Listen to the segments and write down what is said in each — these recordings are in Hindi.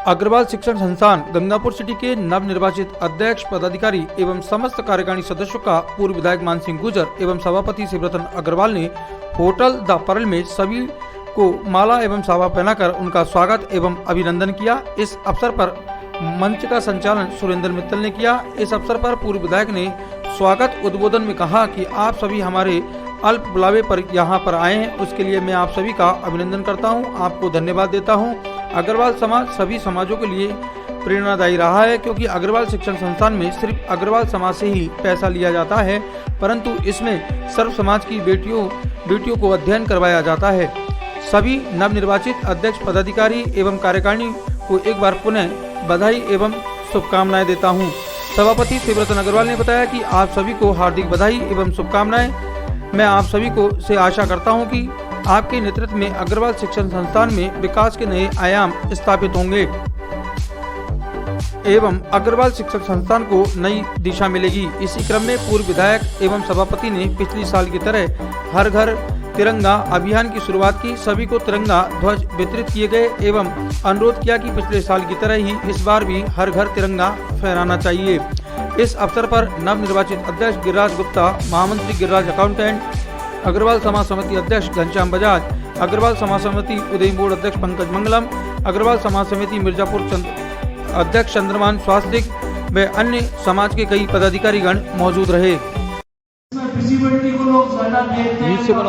अग्रवाल शिक्षण संस्थान गंगापुर सिटी के नवनिर्वाचित अध्यक्ष पदाधिकारी एवं समस्त कार्यकारिणी सदस्यों का पूर्व विधायक मान सिंह गुर्जर एवं सभापति शिवरतन अग्रवाल ने होटल द पर्ल में सभी को माला एवं सावा पहनाकर उनका स्वागत एवं अभिनंदन किया। इस अवसर पर मंच का संचालन सुरेंद्र मित्तल ने किया। इस अवसर पर पूर्व विधायक ने स्वागत उद्बोधन में कहा कि आप सभी हमारे अल्प बुलावे पर यहाँ पर आए हैं, उसके लिए मैं आप सभी का अभिनंदन करता हूँ, आपको धन्यवाद देता हूँ। अग्रवाल समाज सभी समाजों के लिए प्रेरणादायी रहा है, क्योंकि अग्रवाल शिक्षण संस्थान में सिर्फ अग्रवाल समाज से ही पैसा लिया जाता है, परंतु इसमें सर्व समाज की बेटियों को अध्ययन करवाया जाता है। सभी नवनिर्वाचित अध्यक्ष पदाधिकारी एवं कार्यकारिणी को एक बार पुनः बधाई एवं शुभकामनाएं देता हूं। सभापति शिवरतन अग्रवाल ने बताया कि आप सभी को हार्दिक बधाई एवं शुभकामनाएं। मैं आप सभी को से आशा करता हूं कि आपके नेतृत्व में अग्रवाल शिक्षण संस्थान में विकास के नए आयाम स्थापित होंगे एवं अग्रवाल शिक्षण संस्थान को नई दिशा मिलेगी। इसी क्रम में पूर्व विधायक एवं सभापति ने पिछली साल की तरह हर घर तिरंगा अभियान की शुरुआत की। सभी को तिरंगा ध्वज वितरित किए गए एवं अनुरोध किया कि पिछले साल की तरह ही इस बार भी हर घर तिरंगा फहराना चाहिए। इस अवसर पर नवनिर्वाचित अध्यक्ष गिरिराज गुप्ता, महामंत्री गिरिराज अकाउंटेंट, अग्रवाल समाज समिति अध्यक्ष घनश्याम बजाज, अग्रवाल समाज समिति उदय बोर्ड अध्यक्ष पंकज मंगलम, अग्रवाल समाज समिति मिर्जापुर अध्यक्ष चंद्रमान स्वास्तिक व अन्य समाज के कई पदाधिकारीगण मौजूद रहे। म्यूनिसिपल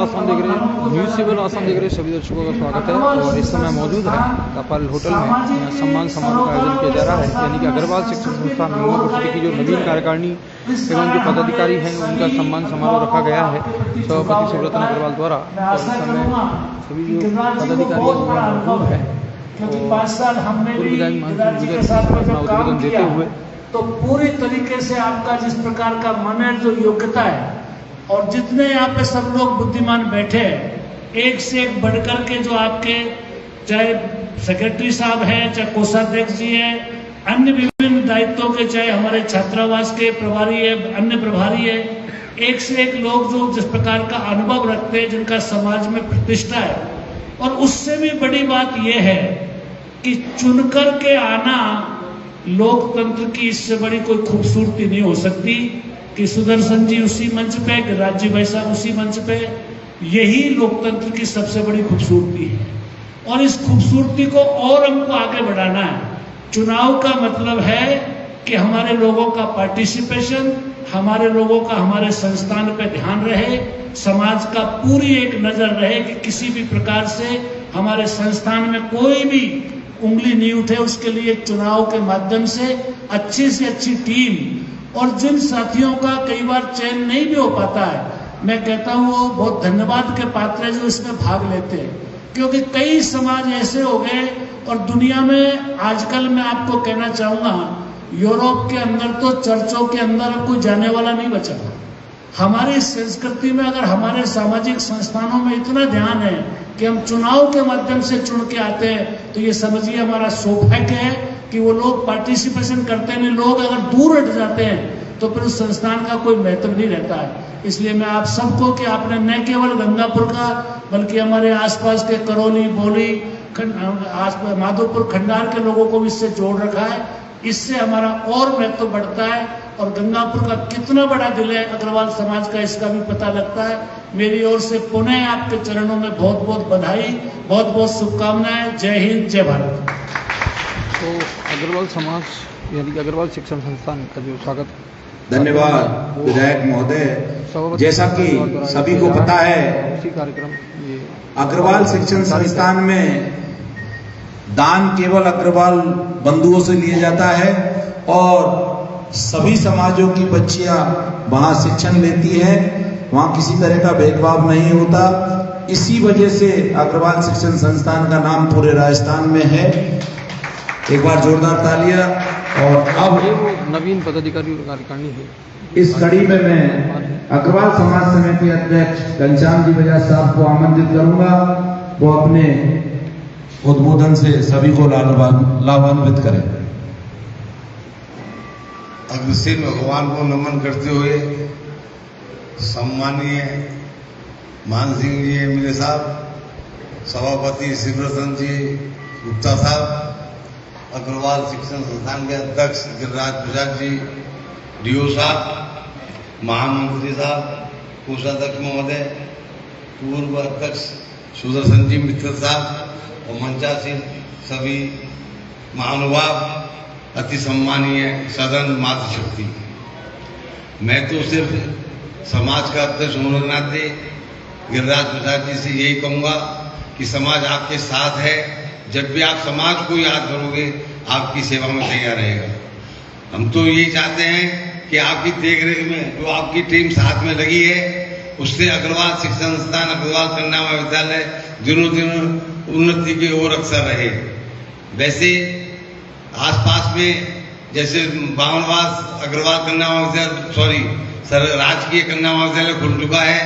आसन देख रहे सभी दर्शकों का स्वागत है और इस समय मौजूद है कपाल होटल में सम्मान समारोह का आयोजन किया जा रहा है, यानी कि अग्रवाल शिक्षण संस्थान गंगापुर सिटी की जो नवीन कार्यकारिणी एवं जो पदाधिकारी हैं उनका सम्मान समारोह रखा गया है सभापति शिवरतन अग्रवाल द्वारा। और इस समय सभी जो पदाधिकारी मौजूद है पूर्व विधायक मान सिंह गुर्जर अपना उद्बोधन देते हुए तो पूरी तरीके से आपका जिस प्रकार का मन है, जो योग्यता है और जितने यहाँ पे सब लोग बुद्धिमान बैठे हैं, एक से एक बढ़कर के जो आपके चाहे सेक्रेटरी साहब हैं, चाहे कोषाध्यक्ष जी हैं, अन्य विभिन्न दायित्वों के, चाहे हमारे छात्रावास के प्रभारी है, अन्य प्रभारी है, एक से एक लोग जो जिस प्रकार का अनुभव रखते हैं, जिनका समाज में प्रतिष्ठा है। और उससे भी बड़ी बात यह है कि चुनकर के आना लोकतंत्र की इससे बड़ी कोई खूबसूरती नहीं हो सकती कि सुदर्शन जी उसी मंच पे, गिरिराज जी भाई साहब उसी मंच पे, यही लोकतंत्र की सबसे बड़ी खूबसूरती है। और इस खूबसूरती को और हमको आगे बढ़ाना है। चुनाव का मतलब है कि हमारे लोगों का पार्टिसिपेशन, हमारे लोगों का हमारे संस्थान पे ध्यान रहे, समाज का पूरी एक नजर रहे कि किसी भी प्रकार से हमारे संस्थान में कोई भी उंगली नहीं उठे। उसके लिए चुनाव के माध्यम से अच्छी टीम और जिन साथियों का कई बार चयन नहीं भी हो पाता है, मैं कहता हूँ वो बहुत धन्यवाद के पात्र है जो इसमें भाग लेते हैं, क्योंकि कई समाज ऐसे हो गए। और दुनिया में आजकल मैं आपको कहना चाहूंगा, यूरोप के अंदर तो चर्चों के अंदर अब कोई जाने वाला नहीं बचा। हमारी संस्कृति में अगर हमारे सामाजिक संस्थानों में इतना ध्यान है कि हम चुनाव के माध्यम से चुन के आते हैं, तो ये समझिए हमारा सौभाग्य है कि वो लोग पार्टिसिपेशन करते हैं। लोग अगर दूर हट जाते हैं तो फिर उस संस्थान का कोई महत्व नहीं रहता है। इसलिए मैं आप सबको कि आपने न केवल गंगापुर का बल्कि हमारे आसपास के करौली, बोली, माधोपुर, खंडार के लोगों को भी इससे जोड़ रखा है। इससे हमारा और महत्व बढ़ता है और गंगापुर का कितना बड़ा दिल है अग्रवाल समाज का, इसका भी पता लगता है। मेरी ओर से पुनः आपके चरणों में बहुत बहुत बधाई, बहुत बहुत शुभकामनाएं। जय हिंद, जय भारत। तो अग्रवाल समाज यानी कि अग्रवाल शिक्षण संस्थान का जो स्वागत। धन्यवाद विधायक महोदय। जैसा कि सभी को पता है, उसी कार्यक्रम ये अग्रवाल शिक्षण संस्थान में दान केवल अग्रवाल बंधुओं से लिया जाता है और सभी समाजों की बच्चियां वहां शिक्षण लेती है, वहां किसी तरह का भेदभाव नहीं होता। इसी वजह से अग्रवाल शिक्षण संस्थान का नाम पूरे राजस्थान में है। एक बार जोरदार तालियां। और अब ये वो नवीन पदाधिकारी और कार्यकारिणी है। इस कड़ी में मैं अग्रवाल समाज समिति अध्यक्ष घनश्याम जी बजाज साहब को आमंत्रित करूंगा, वो अपने उद्बोधन से सभी को लाभान्वित करें। अग्रसेन भगवान को नमन करते हुए सम्मानीय मान सिंह जी एमएलए साहब, सभापति शिवरतन जी गुप्ता साहब, अग्रवाल शिक्षण संस्थान के अध्यक्ष गिरिराज प्रसाद जी डीओ साहब, महामंत्री साहब, कोषाध्यक्ष महोदय, पूर्व अध्यक्ष सुदर्शन जी मित्तल साहब और मंचासीन सभी महानुभाव, अति सम्मानीय सदन मातृशक्ति। मैं तो सिर्फ समाज का अध्यक्ष होने के नाते गिरिराज प्रसाद जी से यही कहूँगा कि समाज आपके साथ है। जब भी आप समाज को याद करोगे, आपकी सेवा में तैयार रहेगा। हम तो यही चाहते हैं कि आपकी देखरेख में जो आपकी टीम साथ में लगी है, उससे अग्रवाल शिक्षण संस्थान, अग्रवाल कन्या महाविद्यालय दिनों दिन उन्नति की ओर अग्रसर रहे। वैसे आसपास में जैसे बावनवास अग्रवाल कन्या महाविद्यालय राजकीय कन्या महाविद्यालय खुल चुका है,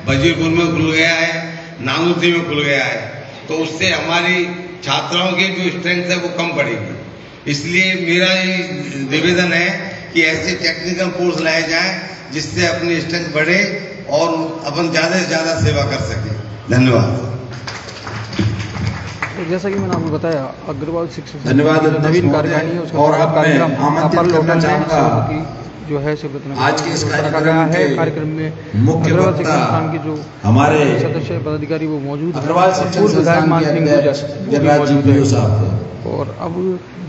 वजीरपुर में खुल गया है, नानूती में खुल गया है, तो उससे हमारी छात्राओं की जो स्ट्रेंथ है वो कम पड़ेगी। इसलिए मेरा ये निवेदन है कि ऐसे टेक्निकल कोर्स लाए जाएं जिससे अपनी स्ट्रेंथ बढ़े और अपन ज़्यादा से ज़्यादा सेवा कर सकें। धन्यवाद। जैसा कि मैंने आपको बताया, अग्रवाल शिक्षण धन्यवाद नवीन कार्यकारिणी है, उसका और अब मैं कार्यक्रम आमंत्रित करना चाहूंगा जो है शिवरत्न आज के इस रखा गया है। कार्यक्रम में मुख्य अग्रवाल वक्ता शिक्षण संस्थान के जो हमारे सदस्य पदाधिकारी वो मौजूद हैं। अग्रवाल शिक्षण पूर्व विधायक संस्थान मान के सिंह अध्यक्ष गुजर वो भी गिरिराज जी मौजूद डीओ हैं। साहब और अब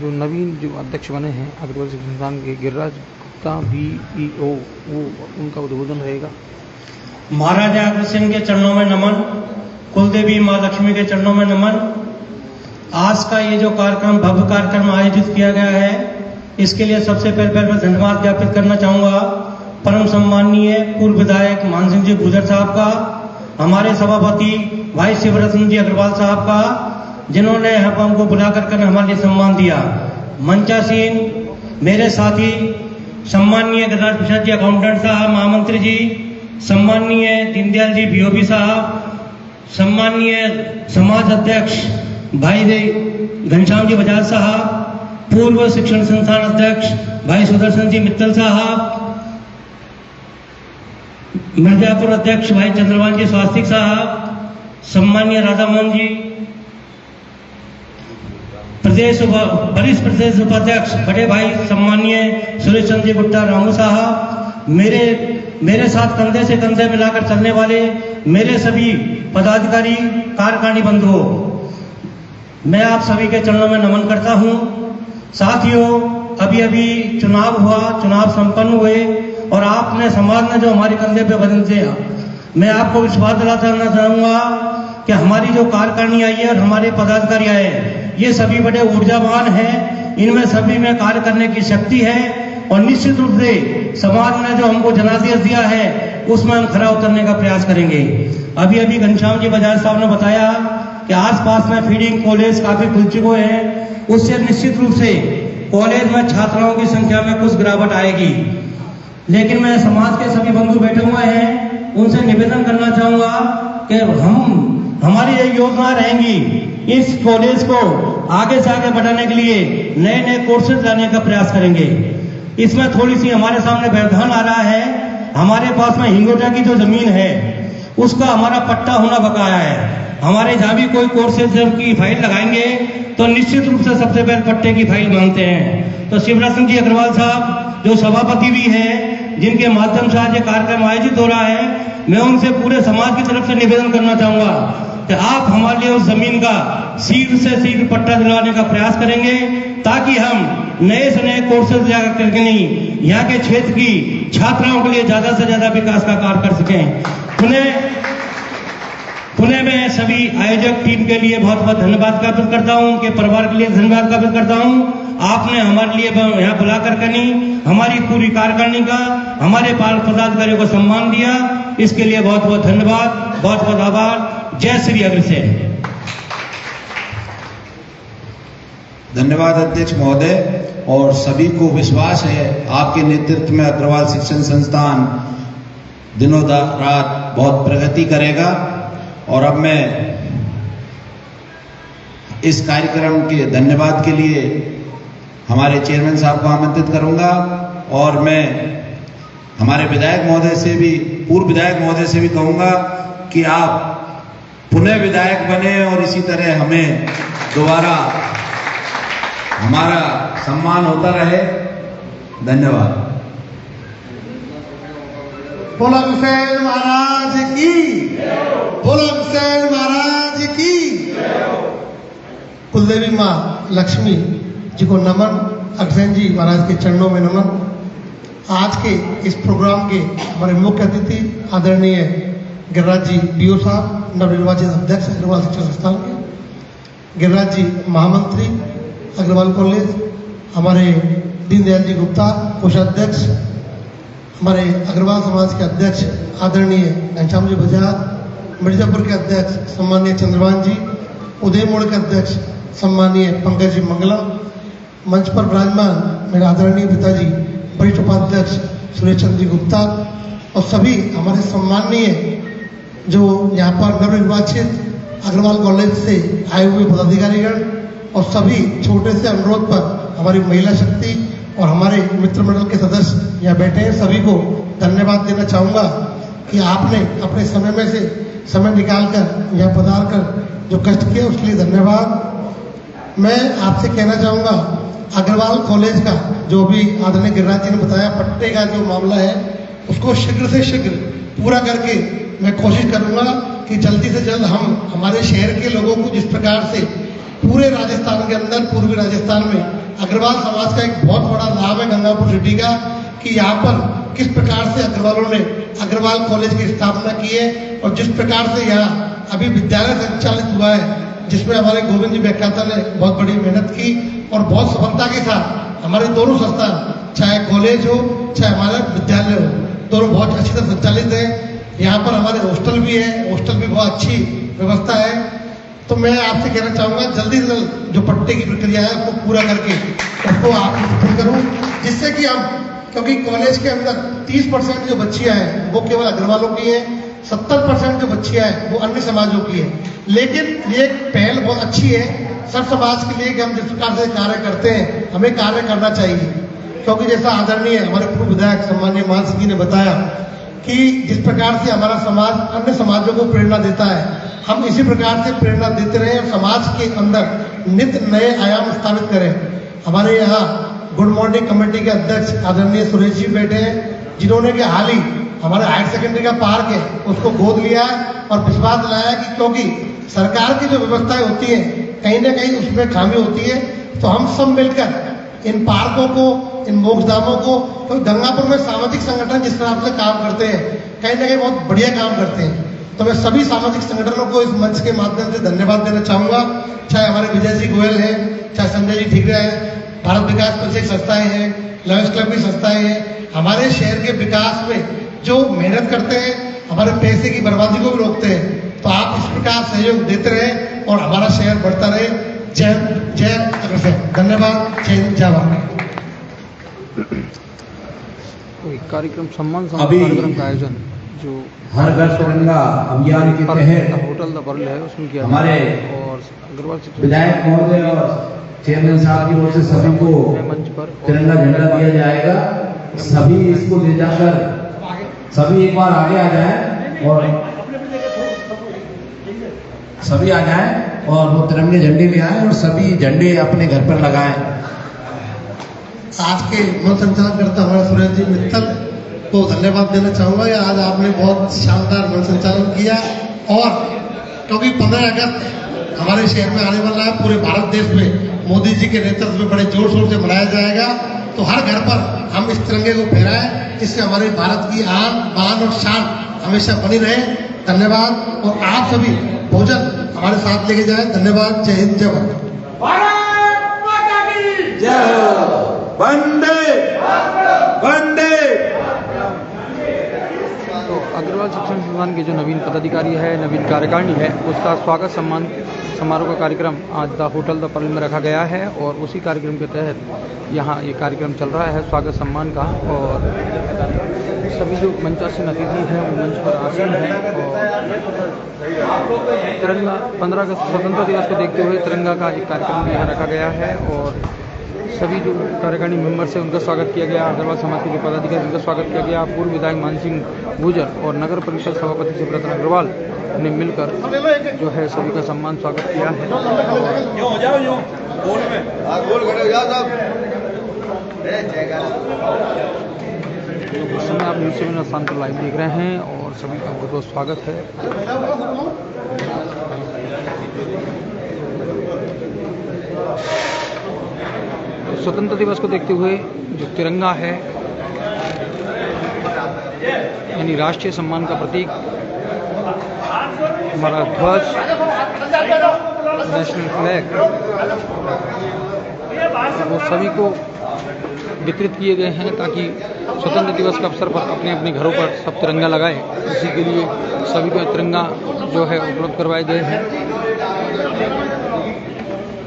जो नवीन जो अध्यक्ष बने हैं अग्रवाल शिक्षण संस्थान के, गिरिराज गुप्ता BEO, वो उनका उद्बोधन रहेगा। महाराजा अग्रसेन के चरणों में नमन, कुलदेवी माँ लक्ष्मी के चरणों में नमन। आज का ये जो कार्यक्रम, भव्य कार्यक्रम आयोजित किया गया है, इसके लिए सबसे पहले मैं धन्यवाद ज्ञापित करना चाहूँगा परम सम्माननीय पूर्व विधायक मान सिंह जी गुजर साहब का, हमारे सभापति भाई शिवरत्न जी अग्रवाल साहब का, जिन्होंने हमको बुला कर हमारे लिए सम्मान दिया। मंचासीन मेरे साथी सम्माननीय गिरिराज प्रसाद जी अकाउंटेंट साहब, महामंत्री जी, सम्माननीय दीनदयाल जी BOP साहब, सम्माननीय समाज अध्यक्ष भाई घनश्याम जी बजाज साहब, पूर्व शिक्षण संस्थान अध्यक्ष भाई सुदर्शन जी मित्तल साहब, मिर्जापुर अध्यक्ष भाई चंद्रभान जी स्वास्तिक साहब, सम्माननीय राधा मोहन जी, वरिष्ठ प्रदेश उपाध्यक्ष बड़े भाई सम्माननीय सुरेश चंद्र जी गुप्ता रामू साहब, मेरे साथ कंधे से कंधे मिलाकर चलने वाले मेरे सभी पदाधिकारी कार्यकारिणी बंधुओं, मैं आप सभी के चरणों में नमन करता हूं। साथियों, अभी अभी चुनाव हुआ, चुनाव संपन्न हुए और आपने समाज ने जो हमारे कंधे पे वजन दिया, मैं आपको विश्वास दिलाना चाहूंगा कि हमारी जो कार्यकारिणी आई है और हमारे पदाधिकारी आए हैं, ये सभी बड़े ऊर्जावान हैं, इनमें सभी में कार्य करने की शक्ति है और निश्चित रूप से समाज ने जो हमको जनादेश दिया है उसमें हम खरा उतरने का प्रयास करेंगे। अभी अभी घनश्याम जी बजाज साहब ने बताया कि आसपास में फीडिंग कॉलेज काफी खुल चुके हैं, उससे निश्चित रूप से कॉलेज में छात्राओं की संख्या में कुछ गिरावट आएगी। लेकिन मैं समाज के सभी बंधु बैठे हुए हैं, उनसे निवेदन करना चाहूंगा कि हमारी ये योजना रहेंगी इस कॉलेज को आगे से आगे बढ़ाने के लिए नए नए कोर्सेज लाने का प्रयास करेंगे। इसमें थोड़ी सी हमारे सामने व्यवधान आ रहा है। हमारे पास में हिंगोटा की जो जमीन है उसका हमारा पट्टा होना बकाया है। हमारे जहाँ भी कोई कोर्सेज की फाइल लगाएंगे तो निश्चित रूप से सबसे पहले पट्टे की फाइल मांगते हैं। तो शिवराज जी अग्रवाल साहब जो सभापति भी हैं, जिनके माध्यम से आज ये कार्यक्रम आयोजित हो रहा है, मैं उनसे पूरे समाज की तरफ से निवेदन करना चाहूंगा कि आप हमारे लिए उस जमीन का शीघ्र से शीघ्र पट्टा दिलवाने का प्रयास करेंगे ताकि हम नए से नए कोर्सेज लगा करके नहीं, यहाँ के क्षेत्र की छात्राओं के लिए ज्यादा से ज्यादा विकास का कार्य कर सकें। पुणे में सभी आयोजक टीम के लिए बहुत बहुत धन्यवाद ज्ञापित करता हूँ, उनके परिवार के लिए धन्यवाद ज्ञापित करता हूँ। आपने हमारे लिए यहाँ बुला करके नहीं, हमारी पूरी कार्यकारिणी का, हमारे पदाधिकारियों को सम्मान दिया, इसके लिए बहुत बहुत धन्यवाद, बहुत बहुत आभार। जय श्री अग्रसेन। धन्यवाद अध्यक्ष महोदय। और सभी को विश्वास है आपके नेतृत्व में अग्रवाल शिक्षण संस्थान दिनों रात बहुत प्रगति करेगा। और अब मैं इस कार्यक्रम के धन्यवाद के लिए हमारे चेयरमैन साहब को आमंत्रित करूंगा और मैं हमारे विधायक महोदय से भी, पूर्व विधायक महोदय से भी कहूंगा कि आप पुनः विधायक बने और इसी तरह हमें दोबारा हमारा सम्मान होता रहे। धन्यवाद। बोलो हुसैन महाराज की, बोलो हुसैन महाराज की। कुलदेवी माँ लक्ष्मी जी को नमन, अग्रसेन जी महाराज के चरणों में नमन। आज के इस प्रोग्राम के हमारे मुख्य अतिथि आदरणीय गिरिराज जी बीओ साहब, नवनिर्वाचित अध्यक्ष अग्रवाल शिक्षण संस्थान के, गिरिराज जी महामंत्री अग्रवाल कॉलेज, हमारे दीनदयाल जी गुप्ता कोषाध्यक्ष, हमारे अग्रवाल समाज के अध्यक्ष आदरणीय घनश्याम जी बजाज, मिर्जापुर के अध्यक्ष सम्मानीय चंद्रभान जी, उदय मोड़ के अध्यक्ष सम्मानीय पंकज जी मंगलम, मंच पर विराजमान मेरे आदरणीय पिताजी वरिष्ठ उपाध्यक्ष सुरेश चंद्र जी गुप्ता और सभी हमारे सम्माननीय जो यहाँ पर नवनिर्वाचित अग्रवाल कॉलेज से आए हुए पदाधिकारीगण और सभी छोटे से अनुरोध पर हमारी महिला शक्ति और हमारे मित्र मंडल के सदस्य यहाँ बैठे हैं, सभी को धन्यवाद देना चाहूँगा कि आपने अपने समय में से समय निकालकर यहाँ पधार कर जो कष्ट किया उसके लिए धन्यवाद। मैं आपसे कहना चाहूँगा अग्रवाल कॉलेज का जो भी आदरणीय गिरिराज जी ने बताया पट्टे का जो मामला है उसको शीघ्र से शीघ्र पूरा करके मैं कोशिश करूँगा कि जल्दी से जल्द हम हमारे शहर के लोगों को जिस प्रकार से पूरे राजस्थान के अंदर पूर्वी राजस्थान में अग्रवाल समाज का एक बहुत बड़ा लाभ है गंगापुर सिटी का कि यहाँ पर किस प्रकार से अग्रवालों ने अग्रवाल कॉलेज की स्थापना की है और जिस प्रकार से यहाँ अभी विद्यालय संचालित हुआ है जिसमें हमारे गोविंद जी व्याख्याता ने बहुत बड़ी मेहनत की और बहुत सफलता के साथ हमारे दोनों संस्थान चाहे कॉलेज हो चाहे हमारा विद्यालय हो दोनों बहुत अच्छी तरह संचालित है। यहाँ पर हमारे हॉस्टल भी है, हॉस्टल भी बहुत अच्छी व्यवस्था है। तो मैं आपसे कहना चाहूँगा जल्दी से जल्द जो पट्टे की प्रक्रिया है उसको पूरा करके उसको आप सफल करूँ जिससे कि हम, क्योंकि कॉलेज के अंदर 30% जो बच्चियाँ हैं वो केवल अग्रवालों की हैं, 70% जो बच्चियाँ हैं वो अन्य समाजों की हैं। लेकिन ये पहल बहुत अच्छी है सब समाज के लिए कि हम जिस प्रकार से कार्य करते हैं हमें कार्य करना चाहिए, क्योंकि जैसा आदरणीय हमारे पूर्व विधायक सम्माननीय मान सिंह जी ने बताया कि जिस प्रकार से हमारा समाज अन्य समाजों को प्रेरणा देता है हम इसी प्रकार से प्रेरणा देते रहें और समाज के अंदर नित्य नए आयाम स्थापित करें। हमारे यहाँ गुड मॉर्निंग कमेटी के अध्यक्ष आदरणीय सुरेश जी बैठे हैं जिन्होंने कि हाल ही हमारे हायर सेकेंडरी का पार्क है उसको गोद लिया और विश्वास दिलाया कि क्योंकि सरकार की जो व्यवस्थाएं होती हैं कहीं ना कहीं उसमें खामी होती है तो हम सब मिलकर इन पार्कों को इन मोक्षधामों को तो गंगापुर में सामाजिक संगठन जिस तरह से काम करते हैं कहीं ना कहीं बहुत बढ़िया काम करते हैं। तो मैं सभी सामाजिक संगठनों को इस मंच के माध्यम से धन्यवाद देना चाहूँगा, चाहे हमारे विजय जी गोयल हैं, चाहे संजय जी ठीकरे हैं, भारत विकास परिषद संस्थाएं हैं, लॉयंस क्लब की संस्थाएं हैं, हमारे शहर के विकास में जो मेहनत करते हैं हमारे पैसे की बर्बादी को भी रोकते हैं। तो आप इस प्रकार सहयोग देते रहें और हमारा शहर बढ़ता रहे। जय जय अग्रसेन। धन्यवाद। जय हिंद, जय भारत। कार्यक्रम सम्मान अभी कार्यक्रम का आयोजन जो हर घर तिरंगा अभियान के तहत होटल द पर्ल है उसमें किया हमारे और अग्रवाल विधायक महोदय और चेयरमैन साहब की ओर से सभी को मंच पर तिरंगा झंडा दिया जाएगा। सभी इसको ले जाकर सभी एक बार आगे आ जाएं और सभी आ जाएं और वो तिरंगे झंडे ले आए और सभी झंडे अपने घर पर लगाएं। आज के मन संचालन करता हमारे सुरेश जी मित्तल को धन्यवाद देना चाहूँगा। आज आपने बहुत शानदार मन संचालन किया और क्योंकि 15 अगस्त हमारे शहर में आने वाला है, पूरे भारत देश में मोदी जी के नेतृत्व में बड़े जोर शोर से मनाया जाएगा। तो हर घर पर हम इस तिरंगे को फहराएं जिससे हमारे भारत की आन बान और शान हमेशा बनी रहे। धन्यवाद। और आप सभी भोजन हमारे साथ लेके जाए। धन्यवाद। जय हिंद, जय भारत। जय वंदे वंदे। तो अग्रवाल शिक्षण संस्थान के जो नवीन पदाधिकारी है, नवीन कार्यकारिणी है, उसका स्वागत सम्मान समारोह का कार्यक्रम आज द होटल द पर्ल में रखा गया है और उसी कार्यक्रम के तहत यहाँ ये कार्यक्रम चल रहा है स्वागत सम्मान का। और सभी जो मंचासीन अतिथि हैं वो मंच पर आसीन हैं और तिरंगा 15 अगस्त स्वतंत्रता दिवस को देखते हुए तिरंगा का एक कार्यक्रम भी यहाँ रखा गया है और सभी जो कार्यकारिणी मेंबर्स हैं उनका स्वागत किया गया। अग्रवाल समाज के जो पदाधिकारी उनका स्वागत किया गया। पूर्व विधायक मानसिंह गुजर और नगर परिषद सभापति शिवरतन अग्रवाल ने मिलकर जो है सभी का सम्मान स्वागत किया है। इस समय आप न्यूज़ 7 स्थान पर लाइव देख रहे हैं और सभी का बहुत बहुत स्वागत है। स्वतंत्रता दिवस को देखते हुए जो तिरंगा है यानी राष्ट्रीय सम्मान का प्रतीक हमारा ध्वज नेशनल फ्लैग वो सभी को वितरित किए गए हैं ताकि स्वतंत्रता दिवस के अवसर पर अपने अपने घरों पर सब तिरंगा लगाए। इसी के लिए सभी को तिरंगा जो है उपलब्ध करवाए गए हैं।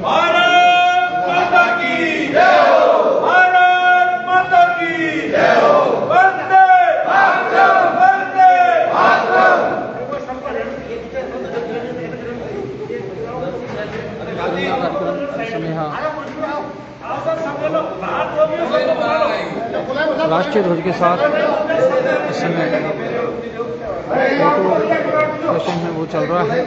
भारत माता की जय हो, भारत माता की जय हो, वंदे मातरम, वंदे मातरम। राष्ट्रीय ध्वज के साथ इस समय फोटो सेशन है वो चल रहा है।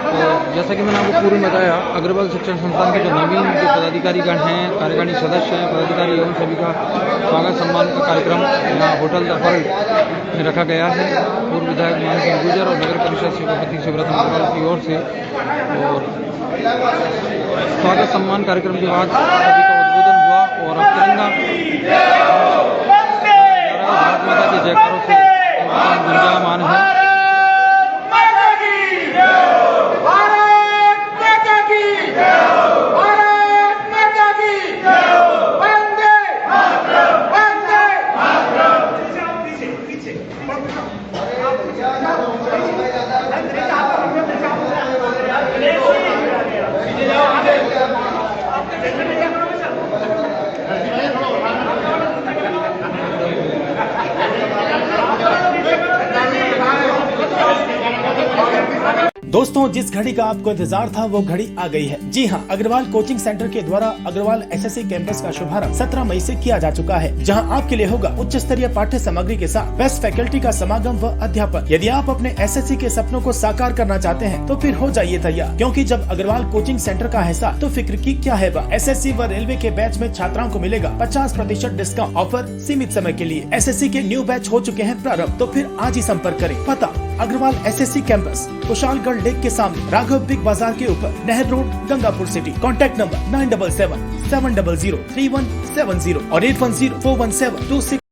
तो जैसा कि मैंने आपको पूर्व में बताया, अग्रवाल शिक्षण संस्थान के जो नवीन जो पदाधिकारीगण हैं, कार्यकारिणी सदस्य हैं, पदाधिकारी एवं सभी का स्वागत सम्मान का कार्यक्रम यहाँ होटल द वर्ल्ड में रखा गया है। पूर्व विधायक मान सिंह गुर्जर और नगर परिषद सभापति शिवरतन अग्रवाल की ओर से, और स्वागत सम्मान कार्यक्रम के बाद सभी का उद्बोधन हुआ और अब तिरंगा भारत माता के जयकारों से गुंजायमान है। दोस्तों, जिस घड़ी का आपको इंतजार था वो घड़ी आ गई है। जी हाँ, अग्रवाल कोचिंग सेंटर के द्वारा अग्रवाल एसएससी कैंपस का शुभारंभ 17 मई से किया जा चुका है, जहां आपके लिए होगा उच्च स्तरीय पाठ्य सामग्री के साथ बेस्ट फैकल्टी का समागम व अध्यापन। यदि आप अपने एसएससी के सपनों को साकार करना चाहते हैं तो फिर हो जाइए तैयार, क्योंकि जब अग्रवाल कोचिंग सेंटर का हिस्सा तो फिक्र की क्या है। एसएससी व रेलवे के बैच में छात्राओं को मिलेगा 50% डिस्काउंट। ऑफर सीमित समय के लिए। एसएससी के न्यू बैच हो चुके हैं प्रारंभ, तो फिर आज ही संपर्क करें। पता Agarwal SSC campus, Kushalgarh lake के सामने, राघव बिग बाजार के ऊपर, नहर road, Gangapur city. Contact number 9777003170 और 81041726।